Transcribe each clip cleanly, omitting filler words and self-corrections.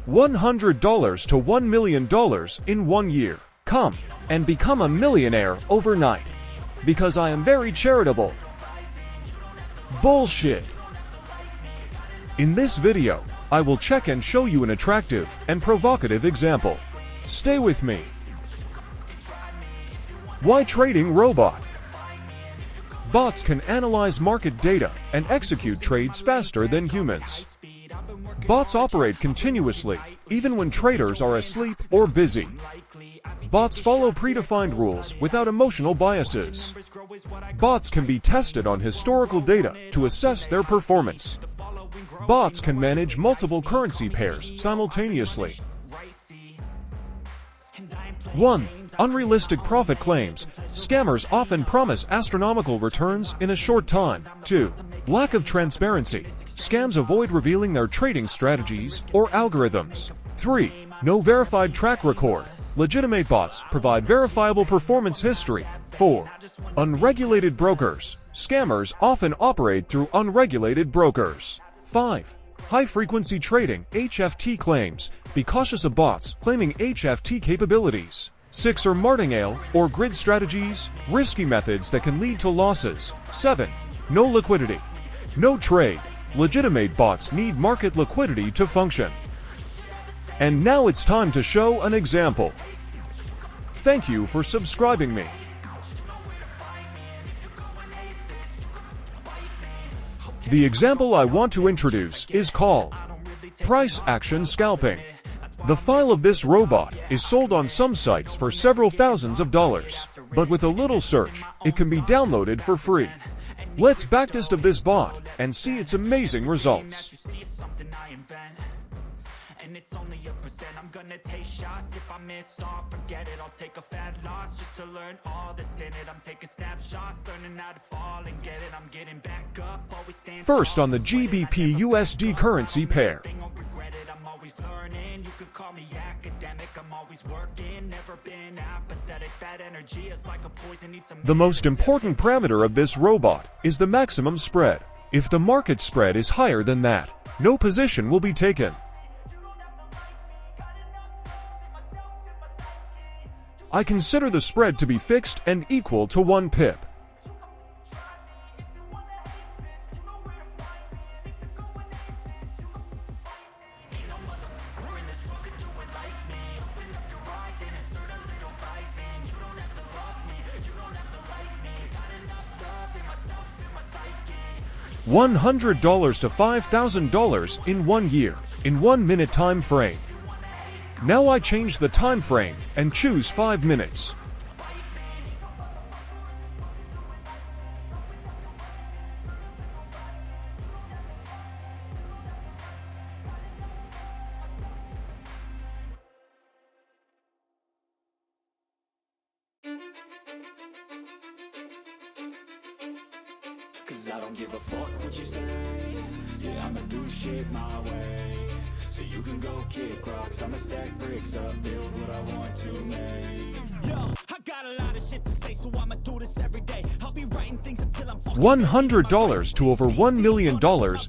$100 to $1 million in 1 year. Come and become a millionaire overnight. Because I am very charitable. Bullshit. In this video, I will check and show you an attractive and provocative example. Stay with me. Why trading robot? Bots can analyze market data and execute trades faster than humans. Bots operate continuously, even when traders are asleep or busy. Bots follow predefined rules without emotional biases. Bots can be tested on historical data to assess their performance. Bots can manage multiple currency pairs simultaneously. 1. Unrealistic profit claims. Scammers often promise astronomical returns in a short time. 2. Lack of transparency. Scams avoid revealing their trading strategies or algorithms. 3. No verified track record. Legitimate bots provide verifiable performance history. 4. Unregulated brokers. Scammers often operate through unregulated brokers. 5. High-frequency trading, HFT claims. Be cautious of bots claiming HFT capabilities. 6. Martingale or grid strategies, risky methods that can lead to losses. 7. No liquidity. No trade. Legitimate bots need market liquidity to function. And now it's time to show an example. Thank you for subscribing me. The example I want to introduce is called price action scalping. The file of this robot is sold on some sites for several thousands of dollars, but with a little search, it can be downloaded for free. Let's backtest of this bot and see its amazing results. I'm gonna take shots. If I miss all, forget it. I'll take a fat loss just to learn all that's in it. I'm taking snapshots, learning how to fall and get it. I'm getting back up, always stand First on the GBP USD currency pair. I'm always learning. You could call me academic. I'm always working, never been apathetic. That energy is like a poison. Needs some. The most important parameter of this robot is the maximum spread. If the market spread is higher than that, no position will be taken. I consider the spread to be fixed and equal to 1 pip. $100 to $5,000 in 1 year, in 1 minute time frame. Now I change the time frame and choose 5 minutes. Cause I don't give a fuck what you say. Yeah, I'ma do shit my way. So you can go kick rocks, I'ma stack bricks up, build what I want to make. Yo, I got a lot of shit to say, so I'ma do this every day. I'll be writing things until I'm fucking $100 to over $1 million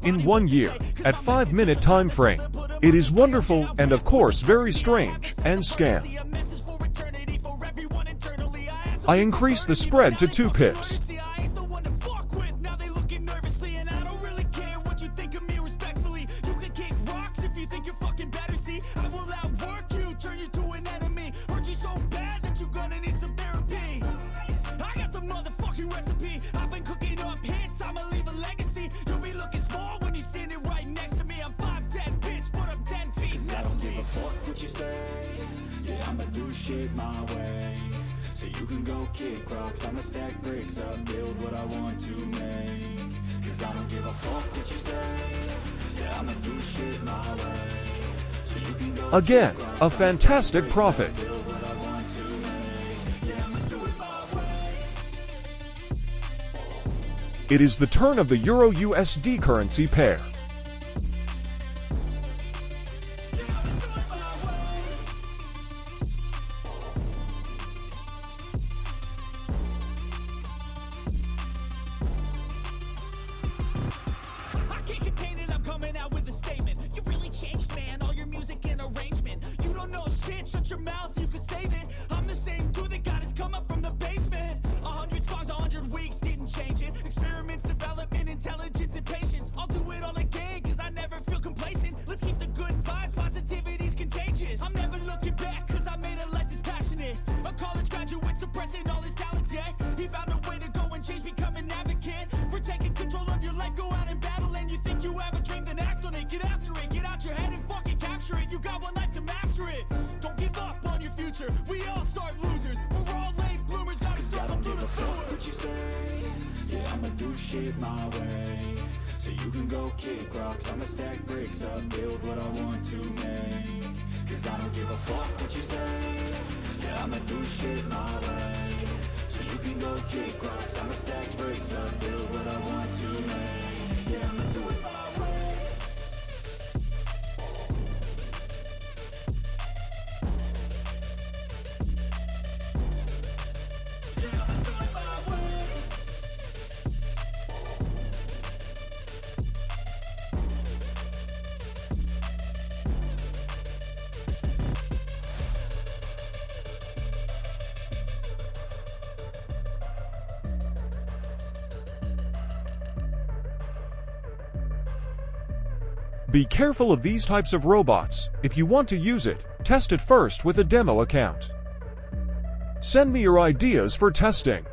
in 1 year, at 5-minute time frame. It is wonderful and of course very strange and scam. I increase the spread to 2 pips. I'ma do shit my way. So you can go kick rocks, I'ma stack bricks up, build what I want to make. Cause I don't give a fuck what you say. Yeah, I'ma do shit my way. So you can go Again, a fantastic profit. It is the turn of the Euro USD currency pair. I can't contain it, I'm coming out with a statement. You really changed, man, all your music in a capture it. You got one life to master it. Don't give up on your future. We all start losers. We're all late bloomers. Gotta struggle through the sewer. What you say? Yeah, I'ma do shit my way. So you can go kick rocks. I'ma stack bricks up, build what I want to make. Cause I don't give a fuck what you say. Yeah, I'ma do shit my way. So you can go kick rocks. I'ma stack bricks up, build what I want to make. Yeah, I'ma do it my way. Yeah, I'ma do it my way. Be careful of these types of robots. If you want to use it, test it first with a demo account. Send me your ideas for testing.